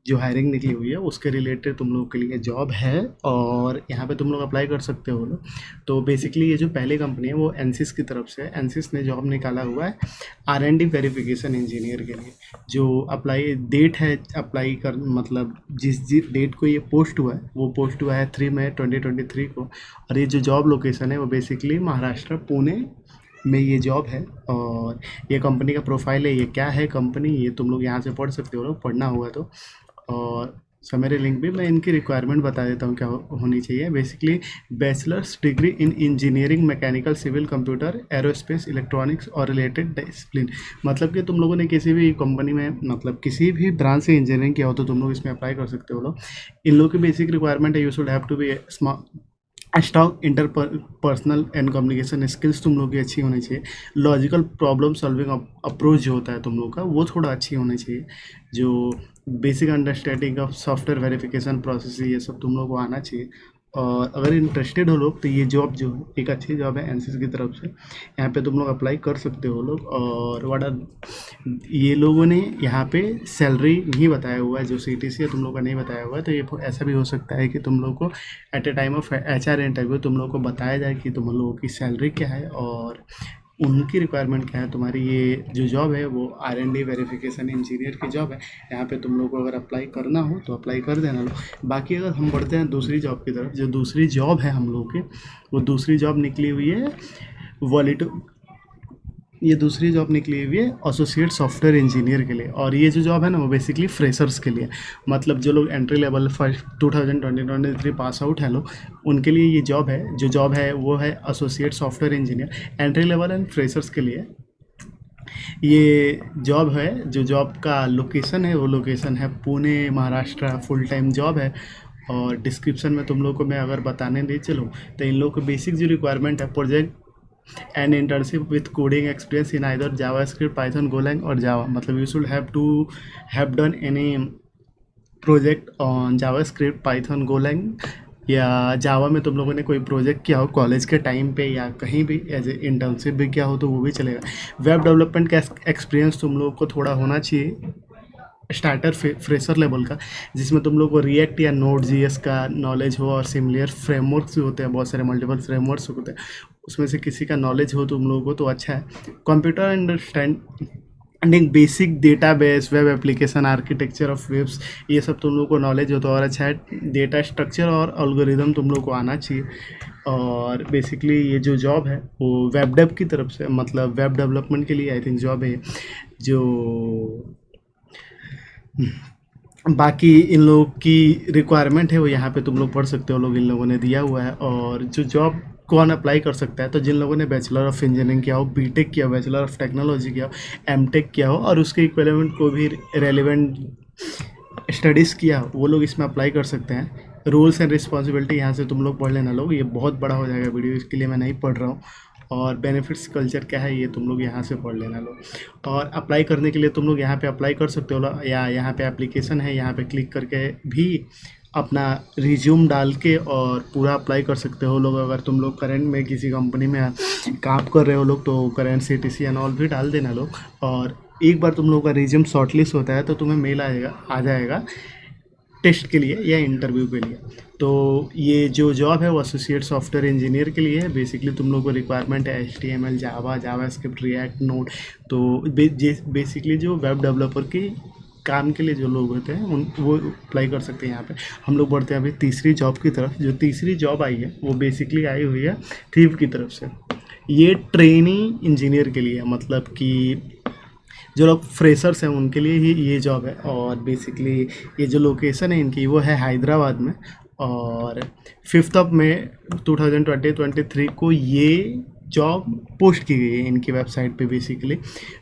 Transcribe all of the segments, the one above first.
जो हायरिंग निकली हुई है उसके रिलेटेड तुम लोग के लिए जॉब है, और यहाँ पे तुम लोग अप्लाई कर सकते हो लोग। तो बेसिकली ये जो पहली कंपनी है वो एनसिस की तरफ से है। एनसिस ने जॉब निकाला हुआ है R&D वेरिफिकेशन इंजीनियर के लिए। जो अप्लाई डेट है, अप्लाई कर मतलब जिस जिस डेट को ये पोस्ट हुआ है वो पोस्ट हुआ है 3 मई 2023 को। और ये जो जॉब लोकेशन है वो बेसिकली महाराष्ट्र पुणे में ये जॉब है। और ये कंपनी का प्रोफाइल है, ये क्या है कंपनी ये तुम लोग यहाँ से पढ़ सकते हो लोग, पढ़ना हुआ तो। और समरी लिंक भी मैं इनकी रिक्वायरमेंट बता देता हूँ क्या होनी चाहिए। Basically bachelor's degree in engineering mechanical civil computer aerospace electronics और रिलेटेड डिसिप्लिन। मतलब कि तुम लोगों ने किसी भी कंपनी में मतलब किसी भी ब्रांच से इंजीनियरिंग किया हो तो तुम लोग इसमें अप्लाई कर सकते हो लोग। इन लोगों की बेसिक रिक्वायरमेंट है, you should have to be strong interpersonal and communication skills तुम लोग की अच्छी होनी चाहिए। लॉजिकल प्रॉब्लम सॉल्विंग अप्रोच जो होता है तुम लोग का वो थोड़ा अच्छी होनी चाहिए। जो basic understanding of software verification process ये सब तुम लोग को आना चाहिए। और अगर इंटरेस्टेड हो लोग तो ये जॉब जो है एक अच्छी जॉब है एनसिस की तरफ से, यहाँ पे तुम लोग अप्लाई कर सकते हो लोग। और व्हाट आर ये लोगों ने यहाँ पे सैलरी नहीं बताया हुआ है, जो CTC है तुम लोग का नहीं बताया हुआ है। तो ये ऐसा भी हो सकता है कि तुम लोग को at a time of HR interview तुम लोग को बताया जाए कि तुम लोगों की सैलरी क्या है और उनकी रिक्वायरमेंट क्या है। तुम्हारी ये जो जॉब है वो R&D वेरिफिकेशन इंजीनियर की जॉब है। यहाँ पे तुम लोग को अगर अप्लाई करना हो तो अप्लाई कर देना लोग। बाकी अगर हम बढ़ते हैं दूसरी जॉब की तरफ, जो दूसरी जॉब है हम लोग की वो दूसरी जॉब निकली हुई है वॉलिटो। ये दूसरी जॉब निकली हुई है एसोसिएट सॉफ्टवेयर इंजीनियर के लिए। और ये जो जॉब है ना वो बेसिकली फ्रेशर्स के लिए, मतलब जो लोग entry level first 2023 pass out है लोग उनके लिए ये जॉब है। जो जॉब है वो है associate software engineer, entry level and freshers के लिए ये जॉब है। जो जॉब का लोकेशन है वो लोकेशन है Pune Maharashtra, full time job है। और डिस्क्रिप्शन में तुम लोग को मैं अगर बताने नहीं चलूँ तो इन लोग को बेसिक जो रिक्वायरमेंट है, project and internship with coding experience in either JavaScript Python Golang और जावा। मतलब you should have to have done any project on JavaScript Python Golang, या जावा में तुम लोगों ने कोई प्रोजेक्ट किया हो कॉलेज के टाइम पे या कहीं भी एज ए इंटर्नशिप भी किया हो तो वो भी चलेगा। वेब डेवलपमेंट का एक्सपीरियंस तुम लोग को थोड़ा होना चाहिए स्टार्टर फ्रेशर लेवल का, जिसमें तुम लोग को रिएक्ट या नोड जीएस का नॉलेज हो और सिमिलर फ्रेमवर्क्स भी होते हैं, बहुत सारे मल्टीपल फ्रेमवर्क्स होते हैं, उसमें से किसी का नॉलेज हो तुम लोगों को तो अच्छा है। Computer understanding basic database web application architecture of webs ये सब तुम लोग को नॉलेज हो तो और अच्छा है। डेटा स्ट्रक्चर और एल्गोरिदम तुम लोग को आना चाहिए। और बेसिकली ये जो जॉब है वो वेब डेव की तरफ से, मतलब वेब डेवलपमेंट के लिए आई थिंक जॉब है। जो बाकी इन लोगों की रिक्वायरमेंट है वो यहाँ पे तुम लोग पढ़ सकते हो लोग, इन लोगों ने दिया हुआ है। और जो जॉब कौन अप्लाई कर सकता है, तो जिन लोगों ने बैचलर ऑफ इंजीनियरिंग किया हो, बीटेक किया हो, बैचलर ऑफ टेक्नोलॉजी किया हो, एमटेक किया हो और उसके इक्विवेलेंट को भी रेलिवेंट स्टडीज़ किया हो वो लोग इसमें अप्लाई कर सकते हैं। रूल्स एंड रिस्पॉन्सिबिलिटी यहाँ से तुम लोग पढ़ लेना लोग, ये बहुत बड़ा हो जाएगा वीडियो, इसके लिए मैं नहीं पढ़ रहा हूँ। और बेनिफिट्स कल्चर क्या है ये तुम लोग यहाँ से पढ़ लेना लोग। और अप्लाई करने के लिए तुम लोग यहाँ पे अप्लाई कर सकते हो लोग, या यहाँ पे एप्लीकेशन है यहाँ पे क्लिक करके भी अपना रिज्यूम डाल के और पूरा अप्लाई कर सकते हो लोग। अगर तुम लोग करंट में किसी कंपनी में काम कर रहे हो लोग तो करंट CTC एंड ऑल भी डाल देना लोग। और एक बार तुम लोग का रिज्यूम शॉर्टलिस्ट होता है तो तुम्हें मेल आ जाएगा टेस्ट के लिए या इंटरव्यू के लिए। तो ये जो जॉब है वो एसोसिएट सॉफ्टवेयर इंजीनियर के लिए है। बेसिकली तुम लोग को रिक्वायरमेंट है HTML जावा जावास्क्रिप्ट रिएक्ट नोड। तो बेसिकली जो वेब डेवलपर की काम के लिए जो लोग होते हैं उन वो अप्लाई कर सकते हैं यहाँ पे। हम लोग बढ़ते हैं अभी तीसरी जॉब की तरफ। जो तीसरी जॉब आई है वो बेसिकली आई हुई है थीव की तरफ से। ये ट्रेनी इंजीनियर के लिए है, मतलब कि जो लोग फ्रेशर्स हैं उनके लिए ही ये जॉब है। और बेसिकली ये जो लोकेशन है इनकी वो है हैदराबाद में। और 5 मई 2023 को ये जॉब पोस्ट की गई है इनकी वेबसाइट पे। बेसिकली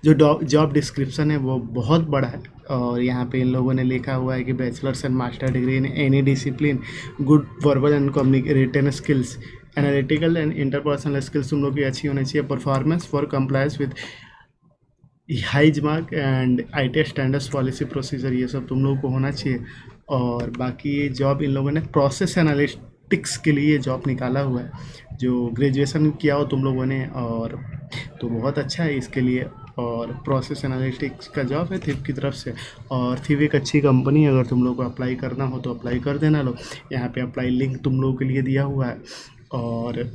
जो जॉब डिस्क्रिप्शन है वो बहुत बड़ा है। और यहाँ पे इन लोगों ने लिखा हुआ है कि bachelors and master degree in any discipline, good verbal and communication skills, analytical and interpersonal skills तुम लोग की अच्छी होनी चाहिए, परफॉर्मेंस फॉर कंप्लायंस विद हाइजमार्क and IT standards policy procedure ये सब तुम लोगों को होना चाहिए। और बाकी ये जॉब इन लोगों ने प्रोसेस एनालिटिक्स के लिए जॉब निकाला हुआ है, जो ग्रेजुएशन किया हो तुम लोगों ने, और तो बहुत अच्छा है इसके लिए। और प्रोसेस एनालिटिक्स का जॉब है थिप की तरफ से। और थिप एक अच्छी कंपनी है, अगर तुम लोग को अप्लाई करना हो तो अप्लाई कर देना लो। यहाँ पे अप्लाई लिंक तुम लोगों के लिए दिया हुआ है। और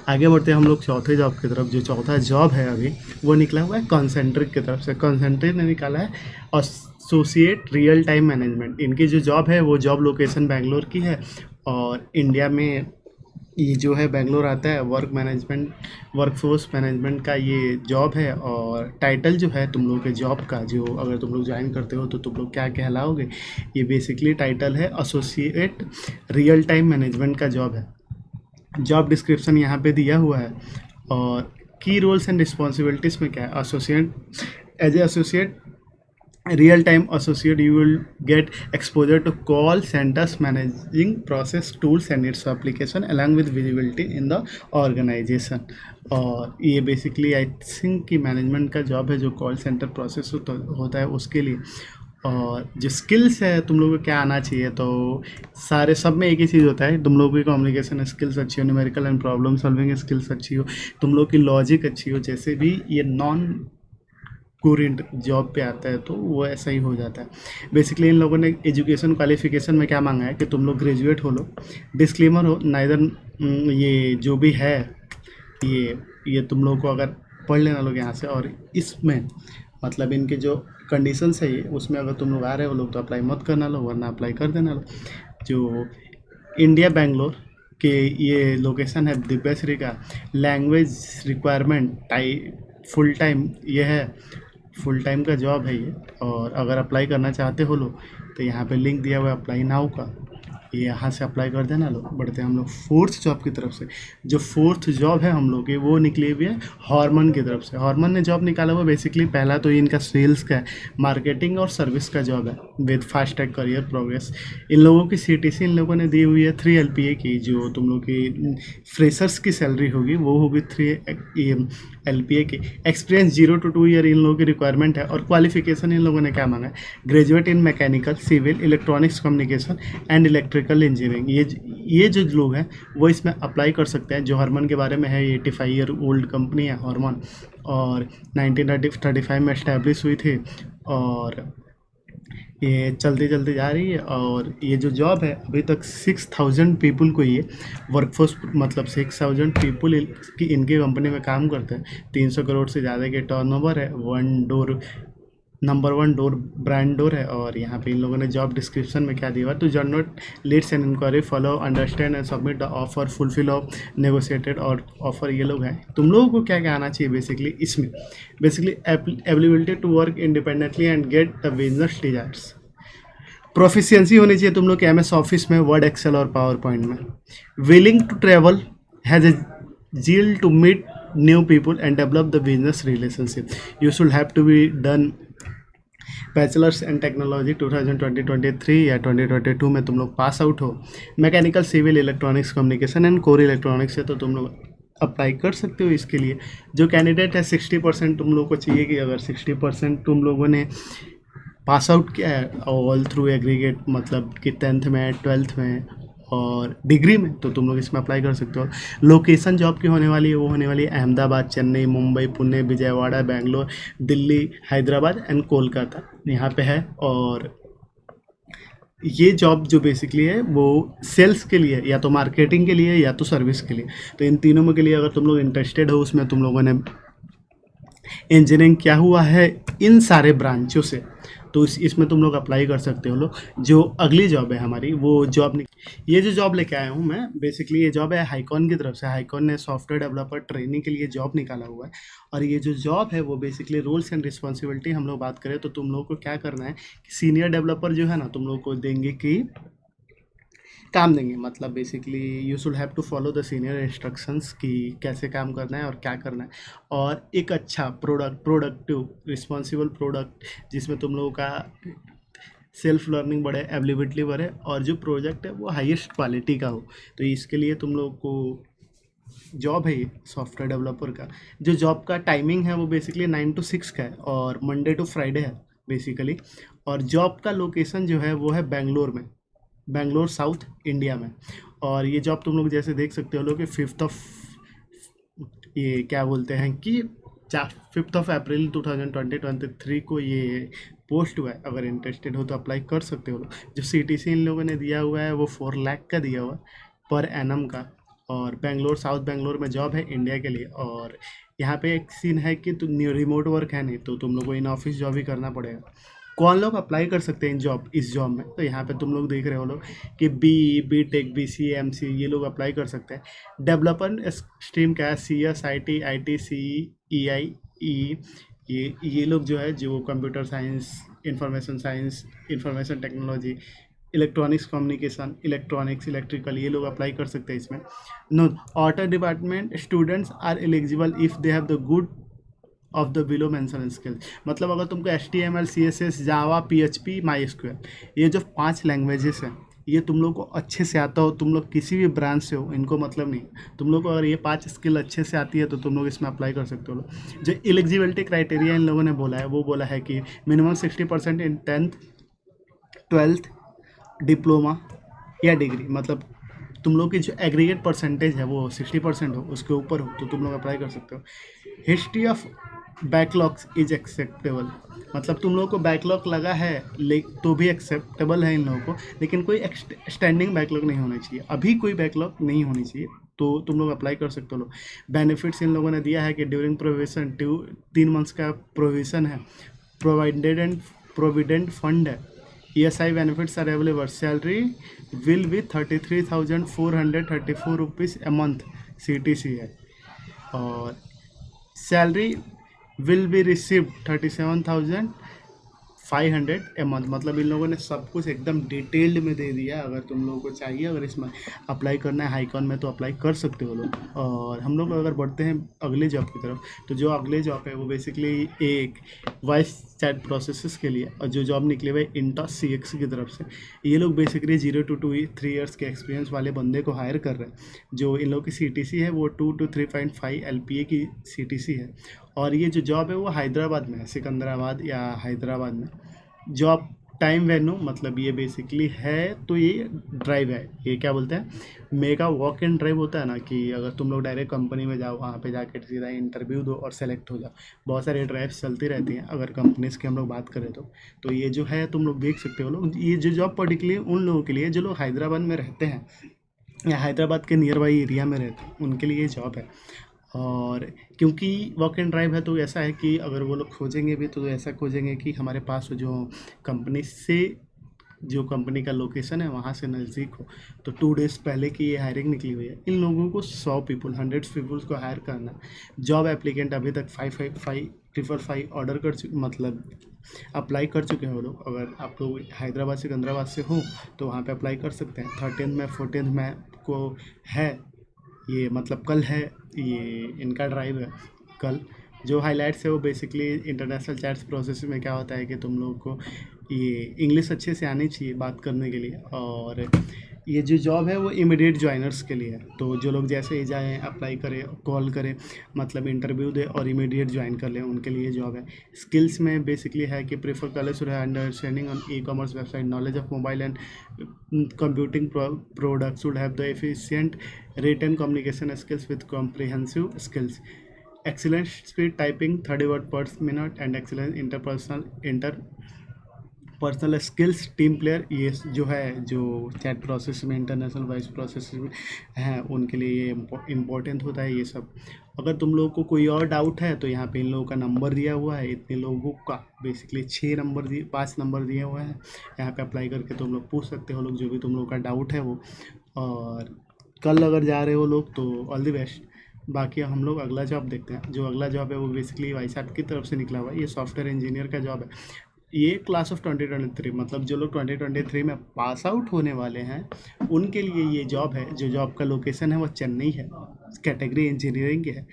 आगे बढ़ते हैं हम लोग चौथे जॉब की तरफ। जो चौथा जॉब है अभी वो निकला हुआ है कॉन्सेंट्रिक की तरफ से। कॉन्सेंट्रिक ने निकाला है एसोसिएट रियल टाइम मैनेजमेंट। इनकी जो जॉब है वो जॉब लोकेशन बैंगलोर की है, और इंडिया में ये जो है बैंगलोर आता है। वर्कफोर्स मैनेजमेट का ये जॉब है। और टाइटल जो है तुम लोग के जॉब का, जो अगर तुम लोग ज्वाइन करते हो तो तुम लोग क्या कहलाओगे, ये बेसिकली टाइटल है एसोसिएट रियल टाइम मैनेजमेंट का जॉब है। जॉब डिस्क्रिप्शन यहाँ पे दिया हुआ है। और की रोल्स एंड रिस्पॉन्सिबिलिटीज़ में क्या है, as a associate real time associate you will get exposure to call centers managing process tools and its application along with visibility in the organization। और ये बेसिकली आई थिंक कि management का job है जो call centre process होता है उसके लिए। और जो स्किल्स है तुम लोगों को क्या आना चाहिए, तो सारे सब में एक ही चीज़ होता है, तुम लोगों की कम्युनिकेशन स्किल्स अच्छी हो, numerical and problem solving skills अच्छी हो, तुम लोग की लॉजिक अच्छी हो। जैसे भी ये नॉन कूरेंट जॉब पे आता है तो वो ऐसा ही हो जाता है। बेसिकली इन लोगों ने एजुकेशन क्वालिफिकेशन में क्या मांगा है कि तुम लोग ग्रेजुएट हो लो, डिस्क्लेमर हो नाइदर, ये जो भी है ये तुम लोग को अगर पढ़ लेना लोग यहाँ से। और इसमें मतलब इनके जो कंडीशंस है ये, उसमें अगर तुम लोग आ रहे हो लोग तो अप्लाई मत करना लो, वरना अप्लाई कर देना लो। जो इंडिया बैंगलोर के ये लोकेशन है दिव्याश्री का। लैंग्वेज रिक्वायरमेंट फुल टाइम ये है, फुल टाइम का जॉब है ये। और अगर अप्लाई करना चाहते हो लोग तो यहाँ पे लिंक दिया हुआ है अप्लाई नाउ का, ये यहाँ से अप्लाई कर देना लोग। बढ़ते हैं हम लोग फोर्थ जॉब की तरफ से। जो फोर्थ जॉब है हम लोग की वो निकली हुई है हॉर्मन की तरफ से। हॉर्मन ने जॉब निकाला हुआ बेसिकली, पहला तो इनका सेल्स का है, मार्केटिंग और सर्विस का जॉब है with fast tag career progress. इन लोगों की सीटीसी इन लोगों ने दी हुई है 3 LPA की। जो तुम लोग की फ्रेशर्स की सैलरी होगी वो होगी 3 LPA की। एक्सपीरियंस 0 to 2 ईयर इन लोगों की रिक्वायरमेंट है। और क्वालिफिकेशन इन लोगों ने क्या मांगा है, graduate in mechanical civil electronics communication and electrical engineering. ये जो लोग हैं वो इसमें अप्लाई कर सकते हैं। जो हॉर्मन के बारे में है, ये 85 ईयर ओल्ड कंपनी है हॉर्मन, और 1935 में इस्टेब्लिश हुई थी, और ये चलते चलते जा रही है। और ये जो जॉब है अभी तक 6000 पीपल को ये वर्कफोर्स, मतलब 6000 पीपल की इनके कंपनी में काम करते हैं। 300 करोड़ से ज़्यादा के टर्नओवर है। नंबर 1 डोर ब्रांड डोर है। और यहाँ पे इन लोगों ने जॉब डिस्क्रिप्शन में क्या दिया हुआ, तो generate leads and inquiry, follow understand and submit the offer, fulfil of negotiated और ऑफर। ये लोग हैं। तुम लोगों को क्या क्या आना चाहिए बेसिकली इसमें, basically ability to work independently and get the business desires. Proficiency होनी चाहिए तुम लोग के MS ऑफिस में, वर्ड एक्सेल और पावर पॉइंट में। Willing to travel, has a zeal to meet new people and develop the business relationship. You should have to be done bachelor's and technology 2020-23 या 2022 में तुम लोग पास आउट हो। Mechanical civil electronics communication and core electronics से तो तुम लोग apply कर सकते हो इसके लिए। जो कैंडिडेट है 60% तुम लोग को चाहिए कि अगर 60% तुम लोगों ने पास आउट किया है ऑल थ्रू एग्रीगेट, मतलब कि 10th में 12th में और डिग्री में, तो तुम लोग इसमें अप्लाई कर सकते हो। लोकेशन जॉब की होने वाली है वो होने वाली है अहमदाबाद, चेन्नई, मुंबई, पुणे, विजयवाड़ा, बेंगलोर, दिल्ली, हैदराबाद एंड कोलकाता यहाँ पे है। और ये जॉब जो बेसिकली है वो सेल्स के लिए, या तो मार्केटिंग के लिए या तो सर्विस के लिए। तो इन तीनों में के लिए अगर तुम लोग इंटरेस्टेड हो उसमें, तुम लोगों ने इंजीनियरिंग किया हुआ है इन सारे ब्रांचों से, तो इसमें तुम लोग अप्लाई कर सकते हो लोग। जो अगली जॉब है हमारी वो जॉब, ये जो जॉब लेके आया हूँ मैं बेसिकली, ये जॉब है हाईकॉन की तरफ से। हाईकॉन ने सॉफ्टवेयर डेवलपर ट्रेनिंग के लिए जॉब निकाला हुआ है। और ये जो जॉब है वो बेसिकली रोल्स एंड रिस्पॉन्सिबिलिटी हम लोग बात करें तो तुम लोग को क्या करना है कि सीनियर डेवलपर जो है ना तुम लोग को देंगे कि काम देंगे, मतलब basically you should have to follow the senior instructions कि कैसे काम करना है और क्या करना है। और एक अच्छा प्रोडक्टिव रिस्पॉन्सिबल प्रोडक्ट जिसमें तुम लोगों का सेल्फ लर्निंग बढ़े, एबिलिटी बढ़े, और जो प्रोजेक्ट है वो हाईएस्ट क्वालिटी का हो। तो इसके लिए तुम लोग को जॉब है ये सॉफ्टवेयर डेवलपर का। जो जॉब का टाइमिंग है वो बेसिकली 9 to 6 का है और मंडे टू फ्राइडे है बेसिकली। और जॉब का लोकेशन जो है वो है बेंगलोर में, बेंगलोर साउथ इंडिया में। और ये जॉब तुम लोग जैसे देख सकते हो लोग कि 5th ऑफ ये क्या बोलते हैं कि 5 अप्रैल 2023 को ये पोस्ट हुआ है। अगर इंटरेस्टेड हो तो अप्लाई कर सकते हो लोग। जो CTC इन लोगों ने दिया हुआ है वो 4 लाख का दिया हुआ है पर एनम का। और बेंगलोर, साउथ बेंगलोर में जॉब है इंडिया के लिए। और यहाँ पे एक सीन है कि तुम रिमोट वर्क है नहीं, तो तुम लोग को इन ऑफिस जॉब ही करना पड़ेगा। कौन लोग अप्लाई कर सकते हैं इस जॉब में? तो यहाँ पे तुम लोग देख रहे हो लोग कि B.Tech, BCA, MCA ये लोग अप्लाई कर सकते हैं। डेवलपर स्ट्रीम क्या है? CS, IT, CE, EI, ये लोग जो है, जो computer science, information technology, electronics communication, electronics, electrical, ये लोग अप्लाई कर सकते हैं इसमें। No, auto department students are eligible if they have the good of the below mention skills. मतलब अगर तुमको HTML, CSS, जावा, PHP, MySQL, ये जो 5 लैंग्वेजेस हैं, ये तुम लोग को अच्छे से आता हो, तुम लोग किसी भी ब्रांच से हो, इनको मतलब नहीं। तुम लोग को अगर ये 5 स्किल अच्छे से आती है तो तुम लोग इसमें अप्लाई कर सकते हो लोग। जो एलिजिबिलिटी क्राइटेरिया इन लोगों ने बोला है, वो बोला है कि मिनिमम 60% इन 10th, 12th, डिप्लोमा या डिग्री। मतलब तुम लोग की जो एग्रीगेट परसेंटेज है वो 60% हो, उसके ऊपर हो तो तुम लोग अप्लाई कर सकते हो। History of backlogs is acceptable. मतलब तुम लोगों को बैकलॉग लगा है तो भी एक्सेप्टेबल है इन लोगों को, लेकिन कोई स्टैंडिंग बैकलॉग नहीं होना चाहिए। अभी कोई बैकलॉग नहीं होनी चाहिए, तो तुम लोग अप्लाई कर सकते हो लोग। बेनिफिट्स इन लोगों ने दिया है कि ड्यूरिंग प्रोविजन 3 मंथ्स का प्रोविजन है, प्रोविडेंट फंड है, ESI benefits are available. Salary will be 33,434 rupees a month, CTC है। और salary will be received 37,500 a month. मतलब इन लोगों ने सब कुछ एकदम डिटेल्ड में दे दिया। अगर तुम लोगों को चाहिए, अगर इसमें अप्लाई करना है हाईकॉन में, तो अप्लाई कर सकते हो लोग। और हम लोग अगर बढ़ते हैं अगले जॉब की तरफ, तो जो अगले जॉब है वो बेसिकली एक वॉइस चैट प्रोसेसेस के लिए, और जो जॉब निकले हुए इंटॉस CX की तरफ से, ये लोग बेसिकली 0 to 3 ईयर्स के एक्सपीरियंस वाले बंदे को हायर कर रहे हैं। जो इन लोगों की CTC है वो 2 to 3.5 LPA की CTC है। और ये जो जॉब है वो हैदराबाद में है, सिकंदराबाद या हैदराबाद में। जॉब टाइम वेन्यू, मतलब ये बेसिकली है, तो ये ड्राइव है, ये क्या बोलते हैं, मेगा वॉक एंड ड्राइव होता है ना, कि अगर तुम लोग डायरेक्ट कंपनी में जाओ, वहाँ पे जाके सीधा इंटरव्यू दो और सेलेक्ट हो जाओ। बहुत सारे ड्राइव्स चलती रहती हैं अगर कंपनीज़ की हम लोग बात करें तो ये जो है तुम लोग देख सकते हो लोग। ये जो जॉब पर्टिकुलरली उन लोगों के लिए जो लोग हैदराबाद में रहते हैं या हैदराबाद के नियर बाई एरिया में रहते हैं, उनके लिए ये जॉब है। और क्योंकि वॉक एंड ड्राइव है, तो ऐसा है कि अगर वो लोग खोजेंगे भी तो ऐसा खोजेंगे कि हमारे पास जो कंपनी से, जो कंपनी का लोकेशन है वहाँ से नज़दीक हो। तो 2 डेज़ पहले की ये हायरिंग निकली हुई है। इन लोगों को 100 पीपल्स को हायर करना। जॉब एप्लीकेंट अभी तक 555 ऑर्डर कर चुके, मतलब अप्लाई कर चुके हैं वो लोग। अगर आप लोग हैदराबाद सिकंदराबाद से हो तो वहाँ पे अप्लाई कर सकते हैं। 13 में 14 में को है ये, मतलब कल है ये इनका ड्राइव है कल। जो हाइलाइट्स है वो बेसिकली इंटरनेशनल चैट्स प्रोसेस में क्या होता है कि तुम लोगों को ये इंग्लिश अच्छे से आनी चाहिए बात करने के लिए। और ये जो जॉब है वो इमीडिएट ज्वाइनर्स के लिए है। तो जो लोग जैसे ही जाएँ, अप्लाई करें, कॉल करें, मतलब इंटरव्यू दें और इमीडिएट ज्वाइन कर लें, उनके लिए जॉब है। स्किल्स में बेसिकली है कि prefer college should understanding on e-commerce website, knowledge of mobile and computing products, should have the efficient written communication skills with comprehensive skills, excellent speed typing 30 word per minute and excellent interpersonal skills, team player. ये जो है, जो chat process में, international voice process में हैं, उनके लिए ये इम्पोर्टेंट होता है ये सब। अगर तुम लोगों को कोई और डाउट है तो यहाँ पे इन लोगों का नंबर दिया हुआ है। इतने लोगों का बेसिकली 5 नंबर दिए हुए हैं। यहाँ पे अप्लाई करके तुम लोग पूछ सकते हो लोग, जो भी तुम लोगों का डाउट है वो। और कल अगर जा रहे हो लोग तो ऑल द बेस्ट। बाकी हम लोग अगला जॉब देखते हैं। जो अगला जॉब है वो बेसिकली वाईसैट की तरफ से निकला हुआ है। ये सॉफ्टवेयर इंजीनियर का जॉब है। ये क्लास ऑफ 2023, मतलब जो लोग 2023 में पास आउट होने वाले हैं उनके लिए ये जॉब है। जो जॉब का लोकेशन है वो चेन्नई है, कैटेगरी इंजीनियरिंग है।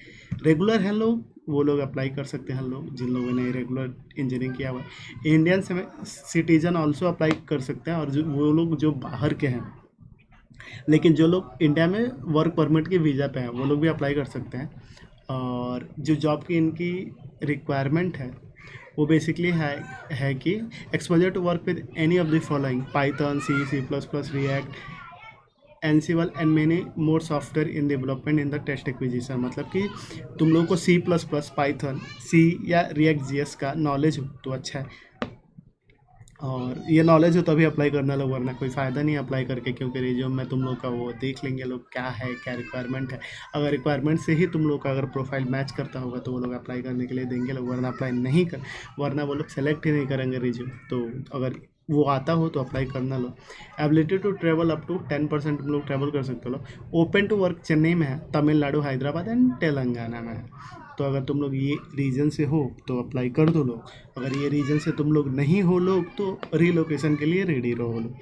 रेगुलर हैं लोग, वो लोग अप्लाई कर सकते हैं लोग जिन लोगों ने रेगुलर इंजीनियरिंग किया हुआ है। इंडियन सिटीजन ऑल्सो अप्लाई कर सकते हैं, और जो वो लोग जो बाहर के हैं, लेकिन जो लोग इंडिया में वर्क परमिट के वीज़ा पे हैं वो लोग भी अप्लाई कर सकते हैं। और जो जॉब की इनकी रिक्वायरमेंट है वो बेसिकली है कि exposure to work with any of the following: Python, C++, React, Ansible and many more software in development in the test acquisition, मतलब कि तुम लोग को C++, पाइथन, सी या रिएक्ट जीएस का नॉलेज हो तो अच्छा है, और ये नॉलेज हो तभी अप्लाई करना लोग, वरना कोई फ़ायदा नहीं अप्लाई करके, क्योंकि रिज्यूम में तुम लोग का वो देख लेंगे लोग क्या है, क्या रिक्वायरमेंट है। अगर रिक्वायरमेंट से ही तुम लोग का अगर प्रोफाइल मैच करता होगा तो वो लोग अप्लाई करने के लिए देंगे लोग, वरना अप्लाई नहीं कर, वरना वो लोग सेलेक्ट ही नहीं करेंगे रिज्यूम। तो अगर वो आता हो तो अप्लाई करना लो। Ability to travel up to 10% तुम लोग ट्रैवल कर सकते हो लोग। ओपन टू वर्क चेन्नई में है, तमिलनाडु, हैदराबाद एंड तेलंगाना में है। तो अगर तुम लोग ये रीजन से हो तो अप्लाई कर दो लोग, अगर ये रीजन से तुम लोग नहीं हो लोग तो रीलोकेशन के लिए रेडी रहो लोग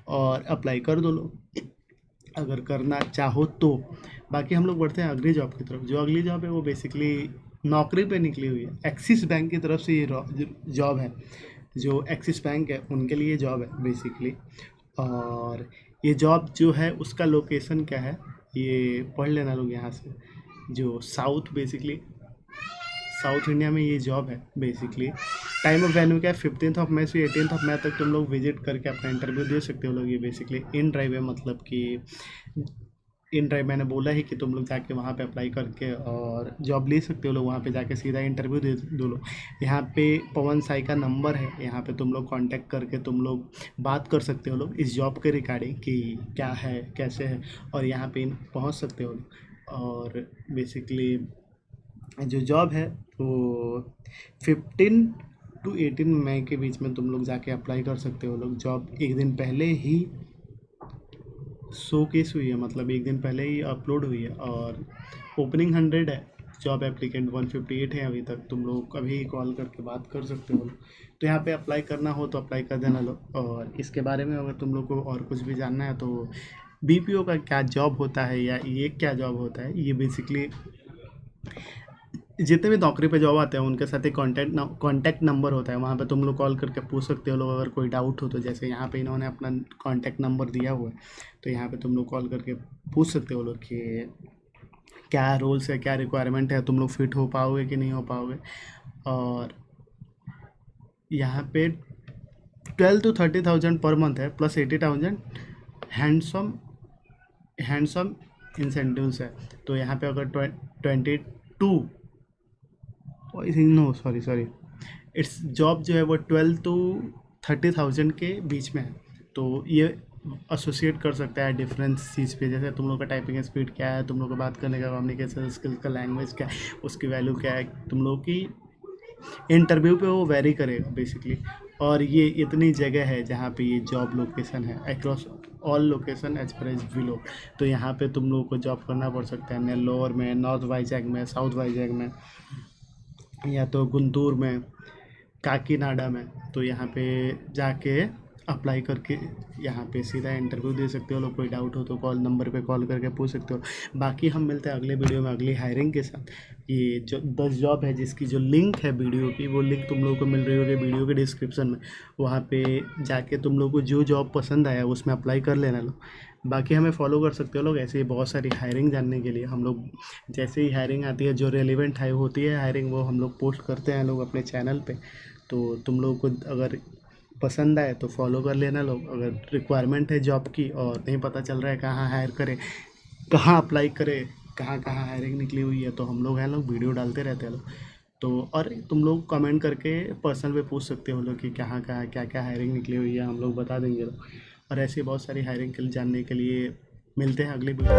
और अप्लाई कर दो लोग अगर करना चाहो तो। बाकी हम लोग बढ़ते हैं अगली जॉब की तरफ। जो अगली जॉब है वो बेसिकली नौकरी पे निकली हुई है, एक्सिस बैंक की तरफ से ये जॉब है। जो एक्सिस बैंक है उनके लिए जॉब है बेसिकली, और ये जॉब जो है उसका लोकेशन क्या है ये पढ़ लेना लोग यहाँ से। जो साउथ बेसिकली साउथ इंडिया में ये जॉब है बेसिकली। टाइम ऑफ वेन्यू क्या है, 15 मई से 18 मई तक तुम लोग विजिट करके अपना इंटरव्यू दे सकते हो लोग। ये बेसिकली इन ड्राइव है, मतलब कि इन ड्राइव मैंने बोला ही कि तुम लोग जाके वहाँ पे अप्लाई करके और जॉब ले सकते हो लोग, वहाँ पे जाके सीधा इंटरव्यू दे दो लोग। यहाँ पे पवन साई का नंबर है, यहाँ पे तुम लोग कांटेक्ट करके तुम लोग बात कर सकते हो लोग इस जॉब के रिगार्डिंग कि क्या है कैसे है, और यहाँ पे पहुँच सकते हो। और बेसिकली जो जॉब है वो 15 टू 18 मई के बीच में तुम लोग जाके अप्लाई कर सकते हो लोग। जॉब एक दिन पहले ही शोकेस हुई है, मतलब एक दिन पहले ही अपलोड हुई है, और ओपनिंग 100 है, जॉब एप्लीकेंट 158 है अभी तक। तुम लोग अभी कॉल करके बात कर सकते हो। तो यहाँ पे अप्लाई करना हो तो अप्लाई कर देना लो। और इसके बारे में अगर तुम लोग को और कुछ भी जानना है तो BPO का क्या जॉब होता है या ये क्या जॉब होता है, ये बेसिकली जितने भी नौकरी पे जॉब आते हैं उनके साथ एक कॉन्टैक्ट नंबर होता है, वहाँ पे तुम लोग कॉल करके पूछ सकते हो लोग अगर कोई डाउट हो तो। जैसे यहाँ पे इन्होंने अपना कॉन्टैक्ट नंबर दिया हुआ है, तो यहाँ पे तुम लोग कॉल करके पूछ सकते हो लोग कि क्या रूल्स है, क्या रिक्वायरमेंट है, तुम लोग फिट हो पाओगे कि नहीं हो पाओगे। और यहाँ पे 12 to 30,000 पर मंथ है, प्लस 80,000 हैंडसम इंसेंटिव्स है। तो यहाँ पे अगर 22 नो सॉरी इट्स जॉब जो है वो 12 to 30,000 के बीच में है। तो ये एसोसिएट कर सकता है डिफरेंस चीज़ पे, जैसे तुम लोग का टाइपिंग स्पीड क्या है, तुम लोग का बात करने का कम्युनिकेशन स्किल्स का लैंग्वेज क्या है, उसकी वैल्यू क्या है, तुम लोग की इंटरव्यू पे वो वेरी करेगा बेसिकली। और ये इतनी जगह है जहाँ पे ये जॉब लोकेशन है across all location as per as below. तो यहाँ पे तुम लोगों को जॉब करना पड़ सकता है नेल्लोर में, नॉर्थ वाइजैग में, साउथ वाइजैग में, या तो गुंटूर में, काकीनाडा में। तो यहाँ पे जाके अप्लाई करके यहाँ पे सीधा इंटरव्यू दे सकते हो लोग। कोई डाउट हो तो कॉल नंबर पे कॉल करके पूछ सकते हो। बाकी हम मिलते हैं अगले वीडियो में अगली हायरिंग के साथ। ये जो 10 जॉब है जिसकी जो लिंक है वीडियो की, वो लिंक तुम लोगों को मिल रही होगी वीडियो के डिस्क्रिप्शन में। वहाँ पे जाके तुम लोग को जो जॉब पसंद आया उसमें अप्लाई कर लेना लो। बाकी हमें फॉलो कर सकते हो लोग ऐसे ही बहुत सारी हायरिंग जानने के लिए। हम लोग जैसे ही हायरिंग आती है, जो रेलिवेंट है होती है हायरिंग, वो हम लोग पोस्ट करते हैं लोग अपने चैनल पे। तो तुम लोगों को अगर पसंद आए तो फॉलो कर लेना लोग। अगर रिक्वायरमेंट है जॉब की और नहीं पता चल रहा है कहाँ हायर करें, कहाँ अप्लाई करें, कहाँ कहाँ हायरिंग निकली हुई है, तो हम लोग हैं लोग वीडियो डालते रहते हैं लोग। तो और तुम लोग कमेंट करके पर्सनल पे पूछ सकते हो लोग कि कहाँ कहाँ क्या क्या हायरिंग निकली हुई है, हम लोग बता देंगे लोग। और ऐसी बहुत सारी हायरिंग के जानने के लिए मिलते हैं अगले वीडियो।